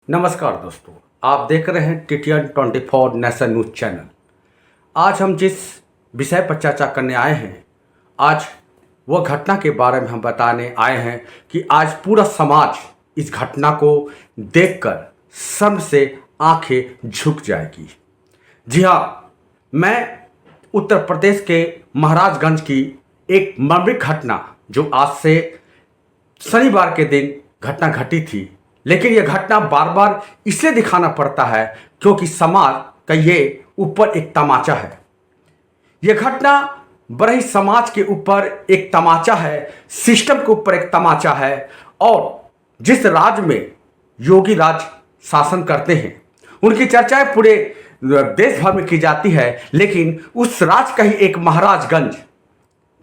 नमस्कार दोस्तों, आप देख रहे हैं TTN 24 नेशन न्यूज़ चैनल। आज हम जिस विषय पर चर्चा करने आए हैं, आज वह घटना के बारे में हम बताने आए हैं कि आज पूरा समाज इस घटना को देखकर शर्म से आंखें झुक जाएगी। जी हाँ, मैं उत्तर प्रदेश के महाराजगंज की एक मर्मरिक घटना जो आज से शनिवार के दिन घटना घटी थी, लेकिन यह घटना बार बार इसलिए दिखाना पड़ता है क्योंकि समाज का ये ऊपर एक तमाचा है। यह घटना बड़े ही समाज के ऊपर एक तमाचा है, सिस्टम के ऊपर एक तमाचा है। और जिस राज्य में योगी राज शासन करते हैं, उनकी चर्चाएं पूरे देश भर में की जाती है, लेकिन उस राज्य का ही एक महाराजगंज,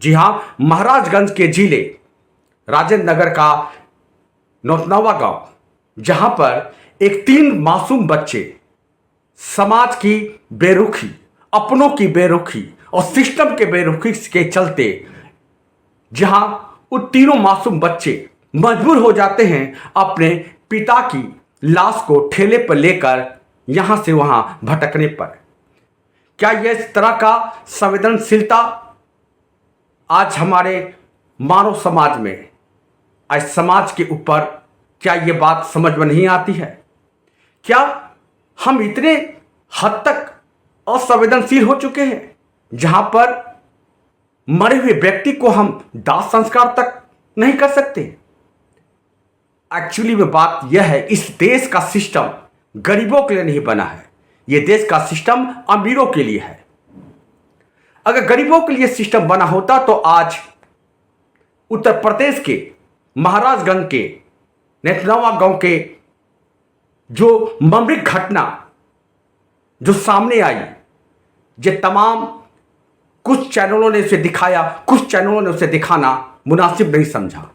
जी हाँ, महाराजगंज के जिले राजेंद्र नगर का नौतनवा गांव, जहां पर एक 3 मासूम बच्चे समाज की बेरुखी, अपनों की बेरुखी और सिस्टम के बेरुखी के चलते जहां वो तीनों मासूम बच्चे मजबूर हो जाते हैं अपने पिता की लाश को ठेले पर लेकर यहां से वहां भटकने पर। क्या यह इस तरह का संवेदनशीलता आज हमारे मानव समाज में, आज समाज के ऊपर, क्या ये बात समझ में नहीं आती है? क्या हम इतने हद तक असंवेदनशील हो चुके हैं जहां पर मरे हुए व्यक्ति को हम दाह संस्कार तक नहीं कर सकते? एक्चुअली में बात यह है, इस देश का सिस्टम गरीबों के लिए नहीं बना है, यह देश का सिस्टम अमीरों के लिए है। अगर गरीबों के लिए सिस्टम बना होता तो आज उत्तर प्रदेश के महाराजगंज के नौतनवा गांव के जो मर्मरिक घटना जो सामने आई, जो तमाम कुछ चैनलों ने उसे दिखाया, कुछ चैनलों ने उसे दिखाना मुनासिब नहीं समझा।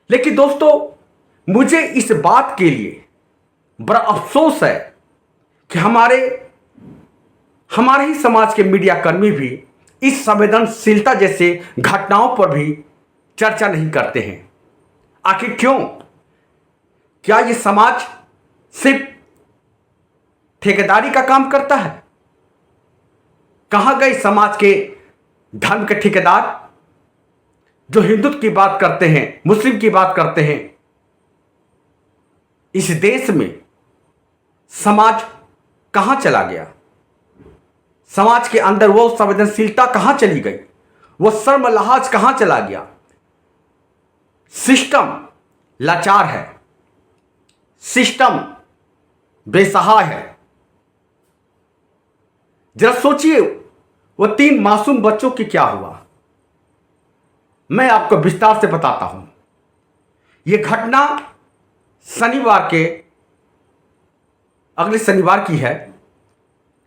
लेकिन दोस्तों, मुझे इस बात के लिए बड़ा अफसोस है कि हमारे ही समाज के मीडिया कर्मी भी इस संवेदनशीलता जैसे घटनाओं पर भी चर्चा नहीं करते हैं। आखिर क्यों? क्या यह समाज सिर्फ ठेकेदारी का काम करता है? कहां गए समाज के धर्म के ठेकेदार जो हिंदुत्व की बात करते हैं, मुस्लिम की बात करते हैं? इस देश में समाज कहां चला गया? समाज के अंदर वो संवेदनशीलता कहां चली गई? वो शर्म लिहाज कहां चला गया? सिस्टम लाचार है, सिस्टम बेसहाय है। जरा सोचिए, वो 3 मासूम बच्चों की क्या हुआ? मैं आपको विस्तार से बताता हूं। यह घटना शनिवार के अगले शनिवार की है,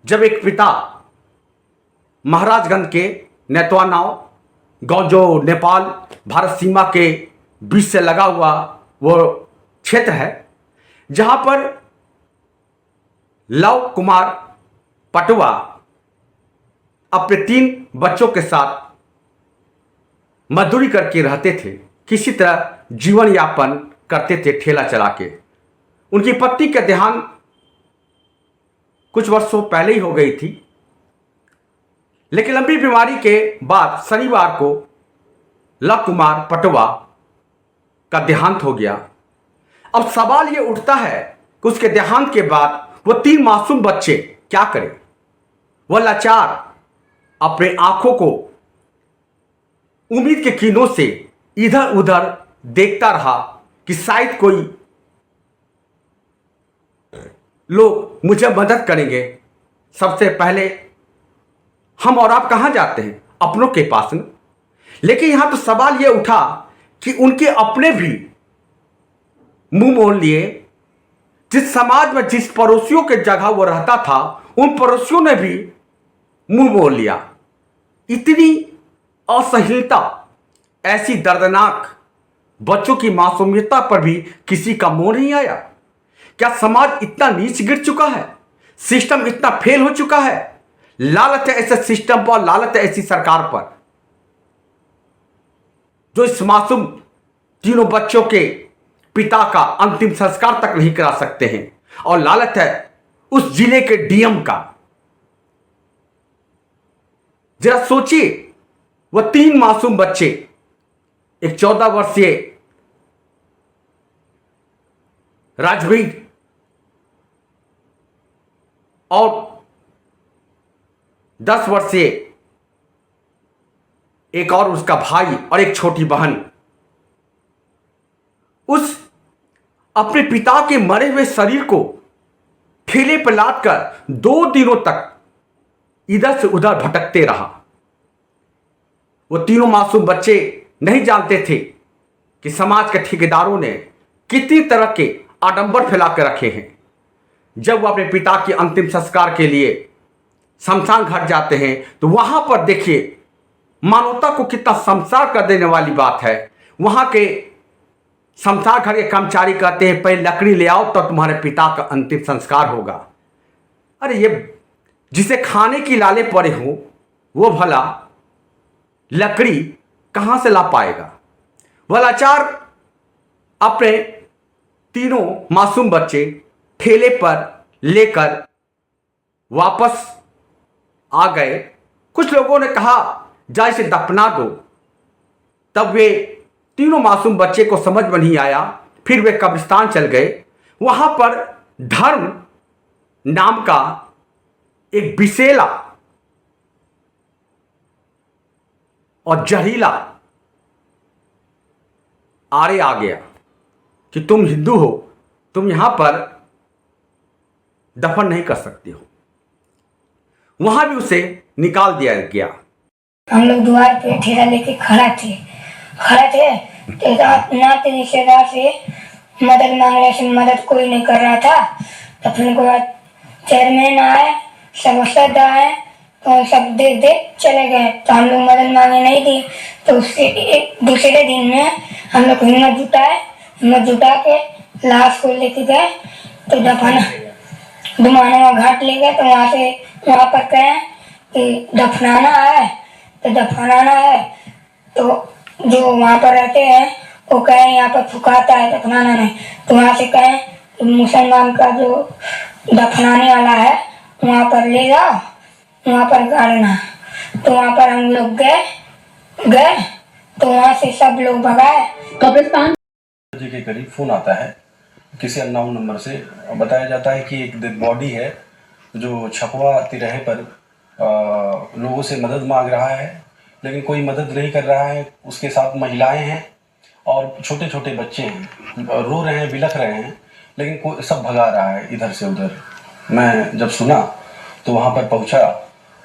जब एक पिता महाराजगंज के नौतनवा गांव, जो नेपाल भारत सीमा के बीच से लगा हुआ वो क्षेत्र है, जहां पर लव कुमार पटवा अपने 3 बच्चों के साथ मजदूरी करके रहते थे, किसी तरह जीवन यापन करते थे ठेला चला के। उनकी पत्नी का देहांत कुछ वर्षों पहले ही हो गई थी, लेकिन लंबी बीमारी के बाद शनिवार को लव कुमार पटवा का देहांत हो गया। अब सवाल यह उठता है कि उसके देहांत के बाद वो 3 मासूम बच्चे क्या करें? वह लाचार अपने आंखों को उम्मीद के किरणों से इधर उधर देखता रहा कि शायद कोई लोग मुझे मदद करेंगे। सबसे पहले हम और आप कहां जाते हैं? अपनों के पास न। लेकिन यहां तो सवाल यह उठा कि उनके अपने भी मुंह मोड़ लिए। जिस समाज में, जिस पड़ोसियों के जगह वो रहता था, उन पड़ोसियों ने भी मुंह मोड़ लिया। इतनी असहिष्णुता, ऐसी दर्दनाक, बच्चों की मासूमियता पर भी किसी का मुंह नहीं आया। क्या समाज इतना नीच गिर चुका है? सिस्टम इतना फेल हो चुका है? लालच है ऐसे सिस्टम पर, लालच है ऐसी सरकार पर, जो इस मासूम तीनों बच्चों के पिता का अंतिम संस्कार तक नहीं करा सकते हैं, और लालच है उस जिले के डीएम का। जरा सोचिए, वह 3 मासूम बच्चे, एक 14 वर्षीय राजवीर और 10 वर्षीय एक और उसका भाई और एक छोटी बहन, उस अपने पिता के मरे हुए शरीर को ठेले पर लाद कर 2 दिनों तक इधर से उधर भटकते रहा। वो तीनों मासूम बच्चे नहीं जानते थे कि समाज के ठेकेदारों ने कितनी तरह के आडंबर फैला कर रखे हैं। जब वो अपने पिता के अंतिम संस्कार के लिए शमशान घाट जाते हैं तो वहां पर देखिए मानवता को कितना शर्मसार कर देने वाली बात है। वहां के शमशान घाट के कर्मचारी कहते हैं पहले लकड़ी ले आओ तो तुम्हारे पिता का अंतिम संस्कार होगा। अरे ये जिसे खाने की लाले पड़े हो वो भला लकड़ी कहां से ला पाएगा। वह लाचार अपने तीनों मासूम बच्चे ठेले पर लेकर वापस आ गए। कुछ लोगों ने कहा जा इसे दफना दो, तब वे तीनों मासूम बच्चे को समझ में नहीं आया। फिर वे कब्रिस्तान चल गए। वहां पर धर्म नाम का एक विषैला और जहरीला आरे आ गया कि तुम हिंदू हो, तुम यहां पर दफन नहीं कर सकते हो। वहां भी उसे निकाल दिया गया। हम लोग द्वार पे ठेला लेके खड़ा थे तो नाते रिश्तेदार से मदद मांग रहे थे, मदद कोई नहीं कर रहा था। तो फिर उनके बाद चेयरमैन आए, सभासद आए और सब देख चले गए। तो हम लोग मदद मांगे नहीं दी। तो उसके एक दूसरे दिन में हम लोग हिम्मत जुटा के लाश को लेके गए तो दुमानवा घाट ले गए। तो वहाँ पर कहे कि दफनाना है। तो जो वहाँ पर रहते हैं वो कहे यहाँ पर फुकाता है, दफनाना नहीं। तो वहाँ से कहे मुसलमान का जो दफनाने वाला है वहाँ पर ले जाओ, वहाँ पर गाड़ना। तो वहाँ पर हम लोग गए तो वहाँ से सब लोग भगाए। कब्रिस्तान बजे के करीब फोन आता है किसी अननोन नंबर से। बताया जाता है कि एक डेड बॉडी है जो छपवा तिरहे पर लोगों से मदद मांग रहा है, लेकिन कोई मदद नहीं कर रहा है। उसके साथ महिलाएं हैं और छोटे छोटे बच्चे हैं, रो रहे हैं, बिलख रहे हैं, लेकिन कोई सब भगा रहा है इधर से उधर। मैं जब सुना तो वहाँ पर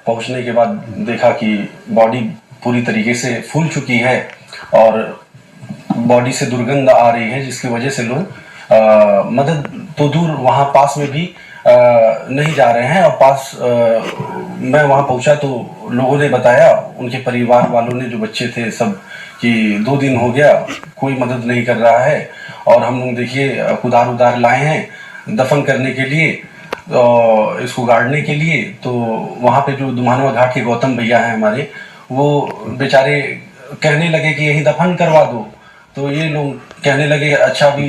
पहुँचने के बाद देखा कि बॉडी पूरी तरीके से फूल चुकी है और बॉडी से दुर्गंध आ रही है, जिसकी वजह से लोग मदद तो दूर वहाँ पास में भी नहीं जा रहे हैं। और मैं वहाँ पहुँचा तो लोगों ने बताया, उनके परिवार वालों ने, जो बच्चे थे सब, कि 2 दिन हो गया कोई मदद नहीं कर रहा है। और हम लोग देखिए कुदार लाए हैं दफन करने के लिए, इसको गाड़ने के लिए। तो वहाँ पे जो दुमानवा घाट के गौतम भैया हैं हमारे, वो बेचारे कहने लगे कि यही दफन करवा दो। तो ये लोग कहने लगे अच्छा भी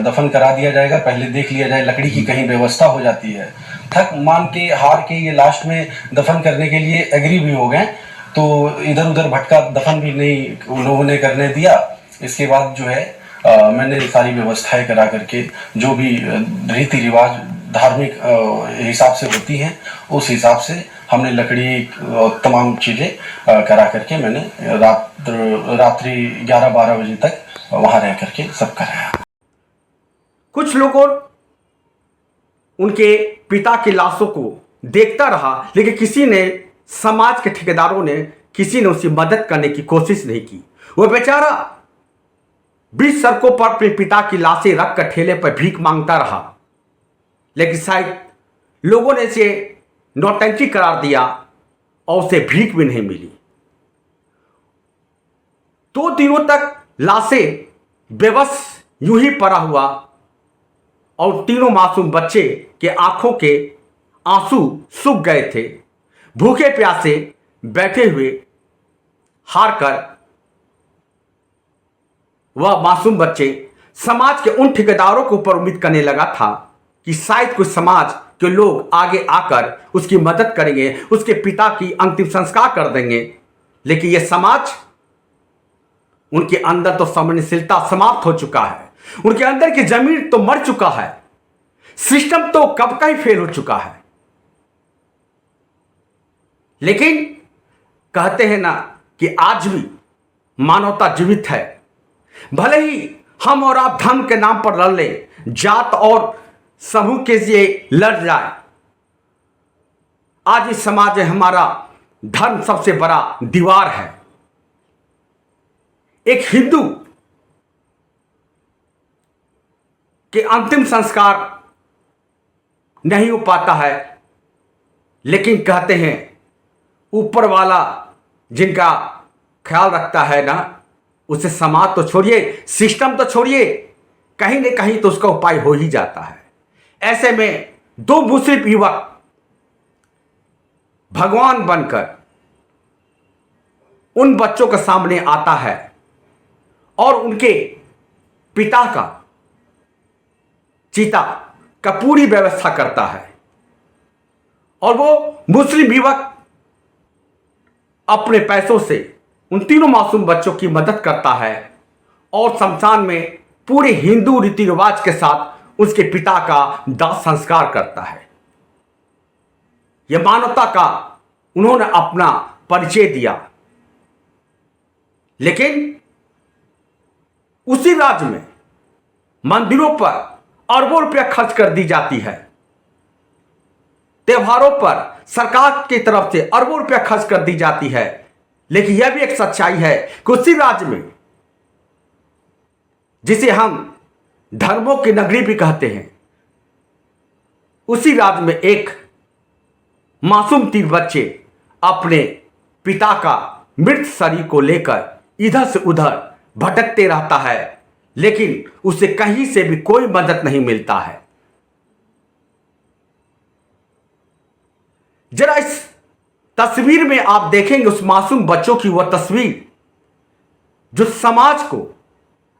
दफन करा दिया जाएगा, पहले देख लिया जाए लकड़ी की कहीं व्यवस्था हो जाती है। थक मान के हार के ये लास्ट में दफन करने के लिए एग्री भी हो गए। तो इधर उधर भटका दफन भी नहीं उन लोगों ने करने दिया। इसके बाद जो है मैंने सारी व्यवस्थाएं करा करके, जो भी रीति रिवाज धार्मिक हिसाब से होती हैं उस हिसाब से हमने लकड़ी और तमाम चीज़ें करा करके मैंने रात्रि 11-12 बजे तक वहाँ रह करके सब कराया। कुछ लोगों उनके पिता की लाशों को देखता रहा, लेकिन किसी ने, समाज के ठेकेदारों ने, किसी ने उसकी मदद करने की कोशिश नहीं की। वो बेचारा बीच सड़कों पर अपने पिता की लाशें रख कर ठेले पर भीख मांगता रहा, लेकिन शायद लोगों ने इसे नौटंकी करार दिया और उसे भीख भी नहीं मिली। 2 दिनों तक लाशें बेबस यूं ही पड़ा हुआ और तीनों मासूम बच्चे के आंखों के आंसू सूख गए थे। भूखे प्यासे बैठे हुए हार कर वह मासूम बच्चे समाज के उन ठेकेदारों के ऊपर उम्मीद करने लगा था कि शायद कुछ समाज के लोग आगे आकर उसकी मदद करेंगे, उसके पिता की अंतिम संस्कार कर देंगे। लेकिन यह समाज, उनके अंदर तो संवेदनशीलता समाप्त हो चुका है, उनके अंदर की जमीन तो मर चुका है, सिस्टम तो कब का ही फेल हो चुका है। लेकिन कहते हैं ना कि आज भी मानवता जीवित है। भले ही हम और आप धर्म के नाम पर लड़ ले, जात और समूह के लिए लड़ जाए, आज इस समाज में हमारा धर्म सबसे बड़ा दीवार है। एक हिंदू के अंतिम संस्कार नहीं हो पाता है, लेकिन कहते हैं ऊपर वाला जिनका ख्याल रखता है ना, उसे समाज तो छोड़िए, सिस्टम तो छोड़िए, कहीं न कहीं तो उसका उपाय हो ही जाता है। ऐसे में दो मुस्लिम युवक भगवान बनकर उन बच्चों के सामने आता है और उनके पिता का चिता का पूरी व्यवस्था करता है। और वो मुस्लिम युवक अपने पैसों से उन तीनों मासूम बच्चों की मदद करता है और शमशान में पूरे हिंदू रीति रिवाज के साथ उसके पिता का दाह संस्कार करता है। यह मानवता का उन्होंने अपना परिचय दिया। लेकिन उसी राज्य में मंदिरों पर अरबों रुपया खर्च कर दी जाती है, त्योहारों पर सरकार की तरफ से अरबों रुपया खर्च कर दी जाती है। लेकिन यह भी एक सच्चाई है कि उसी राज्य में, जिसे हम धर्मों की नगरी भी कहते हैं, उसी राज्य में एक मासूम 3 बच्चे अपने पिता का मृत शरीर को लेकर इधर से उधर भटकते रहता है, लेकिन उसे कहीं से भी कोई मदद नहीं मिलता है। जरा इस तस्वीर में आप देखेंगे उस मासूम बच्चों की वह तस्वीर जो समाज को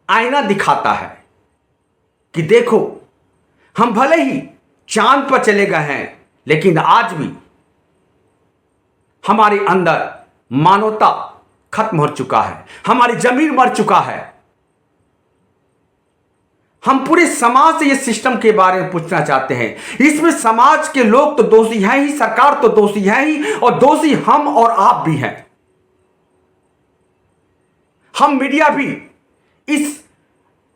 आईना दिखाता है कि देखो, हम भले ही चांद पर चले गए हैं, लेकिन आज भी हमारे अंदर मानवता खत्म हो चुका है, हमारी जमीन मर चुका है। हम पूरे समाज से इस सिस्टम के बारे में पूछना चाहते हैं। इसमें समाज के लोग तो दोषी हैं ही, सरकार तो दोषी है ही, और दोषी हम और आप भी हैं। हम मीडिया भी इस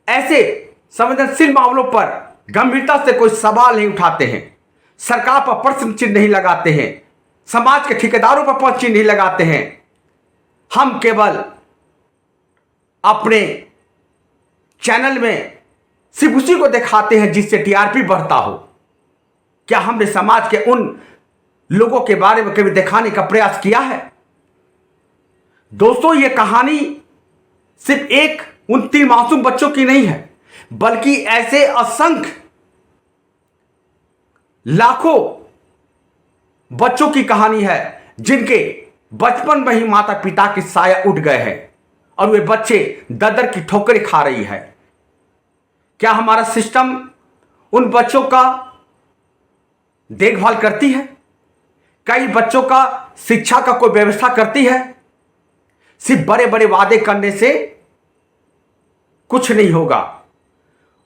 ऐसे संवेदनशील मामलों पर गंभीरता से कोई सवाल नहीं उठाते हैं, सरकार पर प्रश्न चिन्ह नहीं लगाते हैं, समाज के ठेकेदारों पर प्रश्न चिन्ह नहीं लगाते हैं। हम केवल अपने चैनल में सिर्फ उसी को दिखाते हैं जिससे टीआरपी बढ़ता हो। क्या हमने समाज के उन लोगों के बारे में कभी दिखाने का प्रयास किया है? दोस्तों, यह कहानी सिर्फ एक उन 3 मासूम बच्चों की नहीं है, बल्कि ऐसे असंख्य लाखों बच्चों की कहानी है जिनके बचपन में ही माता पिता की साया उठ गए हैं और वे बच्चे दर की ठोकरें खा रही है। क्या हमारा सिस्टम उन बच्चों का देखभाल करती है? कई बच्चों का शिक्षा का कोई व्यवस्था करती है? सिर्फ बड़े बड़े वादे करने से कुछ नहीं होगा।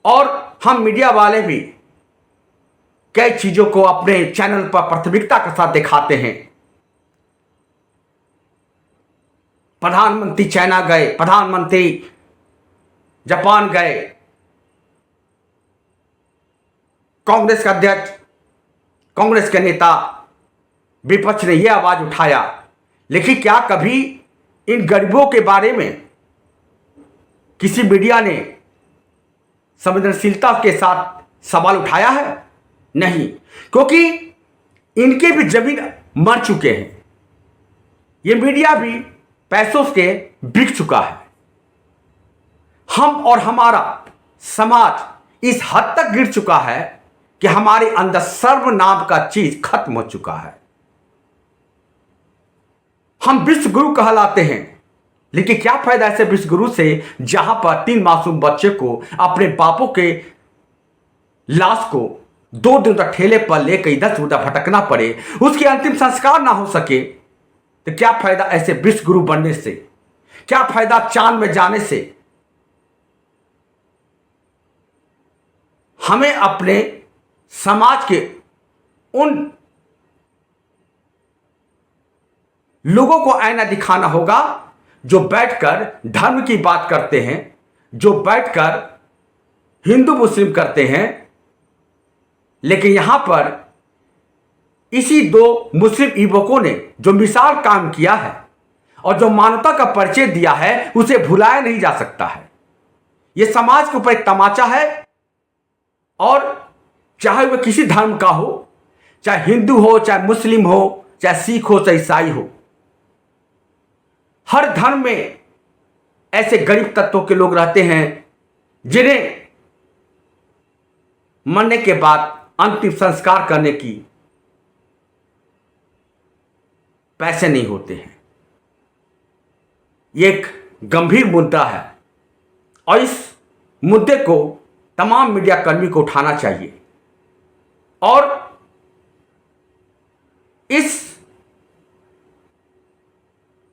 और हम मीडिया वाले भी कई चीजों को अपने चैनल पर प्राथमिकता के साथ दिखाते हैं। प्रधानमंत्री चाइना गए, प्रधानमंत्री जापान गए, कांग्रेस का अध्यक्ष, कांग्रेस के नेता, विपक्ष ने यह आवाज उठाया, लेकिन क्या कभी इन गरीबों के बारे में किसी मीडिया ने संवेदनशीलता के साथ सवाल उठाया है? नहीं, क्योंकि इनके भी जमीन मर चुके हैं। ये मीडिया भी पैसों से बिक चुका है। हम और हमारा समाज इस हद तक गिर चुका है कि हमारे अंदर सर्व नाम का चीज खत्म हो चुका है। हम विश्व गुरु कहलाते हैं लेकिन क्या फायदा ऐसे विश्वगुरु से जहां पर 3 मासूम बच्चे को अपने बापों के लाश को 2 दिन तक ठेले पर लेकर इधर से उधर भटकना पड़े, उसके अंतिम संस्कार ना हो सके, तो क्या फायदा ऐसे विश्वगुरु बनने से? क्या फायदा चांद में जाने से? हमें अपने समाज के उन लोगों को आईना दिखाना होगा जो बैठकर धर्म की बात करते हैं, जो बैठकर हिंदू मुस्लिम करते हैं, लेकिन यहां पर इसी 2 मुस्लिम युवकों ने जो मिसाल काम किया है और जो मानवता का परिचय दिया है, उसे भुलाया नहीं जा सकता है। यह समाज के ऊपर एक तमाचा है, और चाहे वह किसी धर्म का हो, चाहे हिंदू हो, चाहे मुस्लिम हो, चाहे सिख हो, चाहे ईसाई हो, हर धर्म में ऐसे गरीब तत्वों के लोग रहते हैं जिन्हें मरने के बाद अंतिम संस्कार करने की पैसे नहीं होते हैं। यह एक गंभीर मुद्दा है और इस मुद्दे को तमाम मीडिया कर्मी को उठाना चाहिए और इस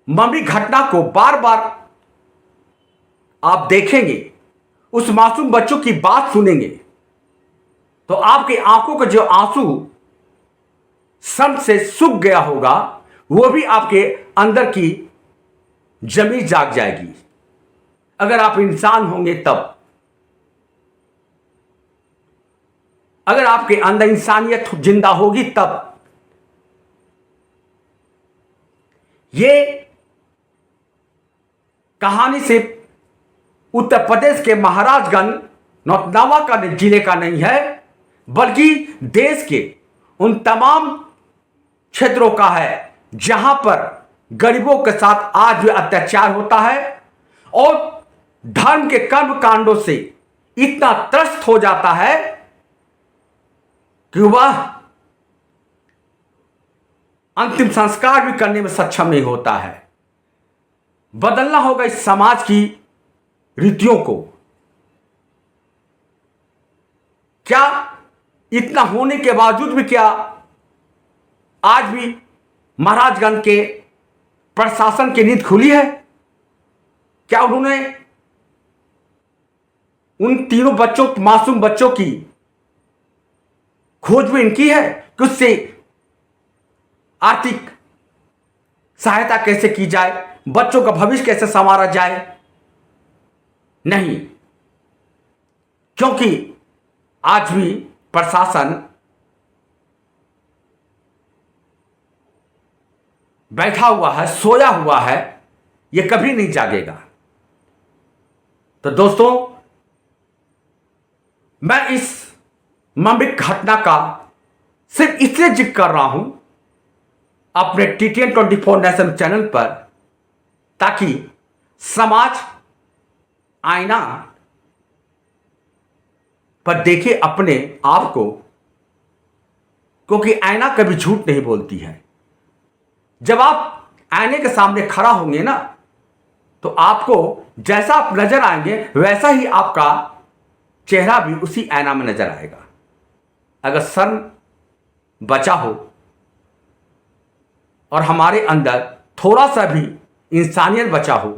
मामूली घटना को बार बार आप देखेंगे, उस मासूम बच्चों की बात सुनेंगे, तो आपकी आंखों का जो आंसू सम से सूख गया होगा, वो भी आपके अंदर की जमीन जाग जाएगी। अगर आप इंसान होंगे तब, अगर आपके अंदर इंसानियत जिंदा होगी तब। ये कहानी सिर्फ उत्तर प्रदेश के महाराजगंज नौतनवा का जिले का नहीं है, बल्कि देश के उन तमाम क्षेत्रों का है जहां पर गरीबों के साथ आज भी अत्याचार होता है और धर्म के कर्म कांडों से इतना त्रस्त हो जाता है कि वह अंतिम संस्कार भी करने में सक्षम नहीं होता है। बदलना होगा इस समाज की रीतियों को। क्या इतना होने के बावजूद भी क्या आज भी महाराजगंज के प्रशासन की नींद खुली है? क्या उन्होंने उन 3 बच्चों, मासूम बच्चों की खोजबीन की है कि उससे आर्थिक सहायता कैसे की जाए, बच्चों का भविष्य कैसे संवारा जाए? नहीं, क्योंकि आज भी प्रशासन बैठा हुआ है, सोया हुआ है, यह कभी नहीं जागेगा। तो दोस्तों, मैं इस मर्मक घटना का सिर्फ इसलिए जिक्र कर रहा हूं अपने TTN 24 नेशनल चैनल पर, ताकि समाज आईना पर देखे अपने आप को, क्योंकि आईना कभी झूठ नहीं बोलती है। जब आप आईने के सामने खड़ा होंगे ना, तो आपको जैसा आप नजर आएंगे वैसा ही आपका चेहरा भी उसी आईना में नजर आएगा। अगर शर्म बचा हो और हमारे अंदर थोड़ा सा भी इंसानियत बचा हो,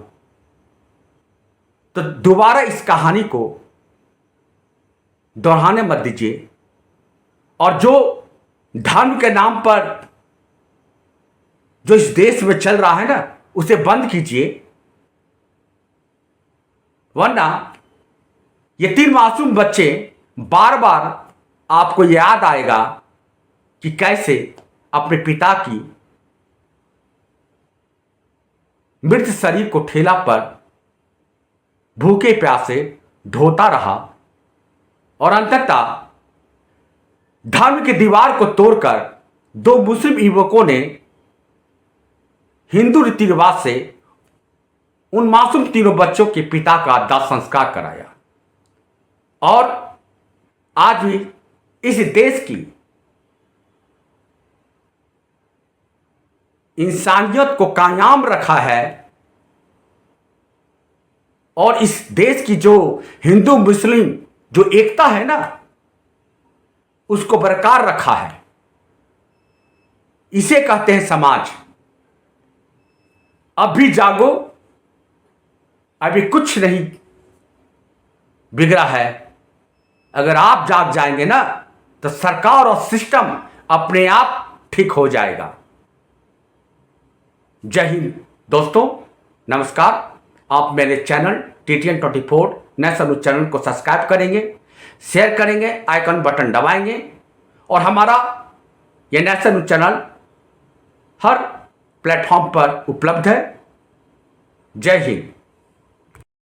तो दोबारा इस कहानी को दोहराने मत दीजिए और जो धर्म के नाम पर जो इस देश में चल रहा है ना, उसे बंद कीजिए, वरना ये 3 मासूम बच्चे बार बार आपको याद आएगा कि कैसे अपने पिता की मृत शरीर को ठेला पर भूखे प्यासे ढोता रहा और अंततः धर्म की दीवार को तोड़कर 2 मुस्लिम युवकों ने हिंदू रीति रिवाज से उन मासूम 3 बच्चों के पिता का दाह संस्कार कराया। और आज भी इस देश की इंसानियत को कायम रखा है और इस देश की जो हिंदू मुस्लिम जो एकता है ना, उसको बरकरार रखा है। इसे कहते हैं समाज। अभी जागो, अभी कुछ नहीं बिगड़ा है। अगर आप जाग जाएंगे ना तो सरकार और सिस्टम अपने आप ठीक हो जाएगा। जय हिंद दोस्तों, नमस्कार। आप मेरे channel TTN 24 national news channel को सब्सक्राइब करेंगे, शेयर करेंगे, आइकन बटन दबाएंगे और हमारा यह नेशनल न्यूज चैनल हर प्लेटफॉर्म पर उपलब्ध है। जय हिंद।